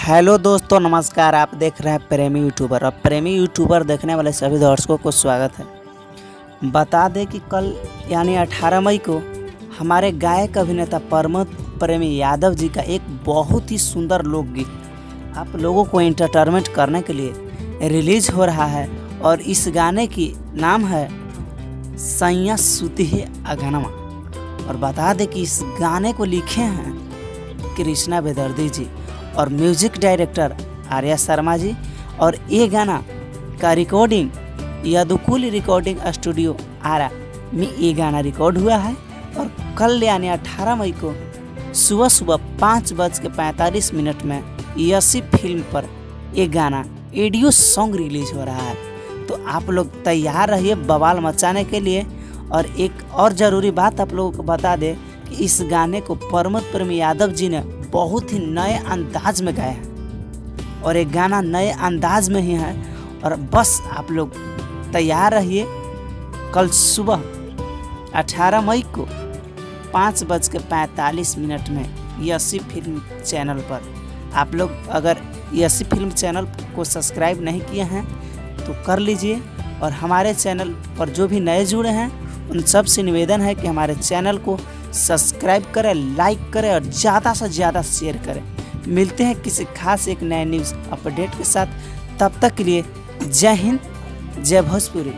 Hello दोस्तों, नमस्कार। आप देख रहे हैं प्रेमी यूट्यूबर। और प्रेमी यूट्यूबर देखने वाले सभी दर्शकों को स्वागत है। बता दें कि कल यानी 18 मई को हमारे गायक अभिनेता प्रमोद प्रेमी यादव जी का एक बहुत ही सुंदर लोकगीत आप लोगों को एंटरटेनमेंट करने के लिए रिलीज हो रहा है। और इस गाने की नाम है सैया सुती है अगनमा। और बता दें कि इस गाने को लिखे हैं कृष्णा बेदर्दी जी और म्यूजिक डायरेक्टर आर्या शर्मा जी। और ये गाना का रिकॉर्डिंग यदुकुल रिकॉर्डिंग स्टूडियो आरा में ये गाना रिकॉर्ड हुआ है। और कल यानी 18 मई को सुबह सुबह 5:45 में यसी फिल्म पर ये गाना ऑडियो सॉन्ग रिलीज हो रहा है। तो आप लोग तैयार रहिए बवाल मचाने के लिए। और एक और ज़रूरी बात आप लोगों को बता दें कि इस गाने को प्रमोद प्रेमी यादव जी ने बहुत ही नए अंदाज में गाया है। और एक गाना नए अंदाज में ही है। और बस आप लोग तैयार रहिए। कल सुबह 18 मई को 5:45 में यसी फिल्म चैनल पर आप लोग अगर यसी फिल्म चैनल को सब्सक्राइब नहीं किए हैं तो कर लीजिए। और हमारे चैनल पर जो भी नए जुड़े हैं उन सब से निवेदन है कि हमारे चैनल को सब्सक्राइब करें, लाइक करें और ज़्यादा से ज़्यादा शेयर करें। मिलते हैं किसी खास एक नए न्यूज़ अपडेट के साथ। तब तक के लिए जय हिंद, जय भोजपुरी।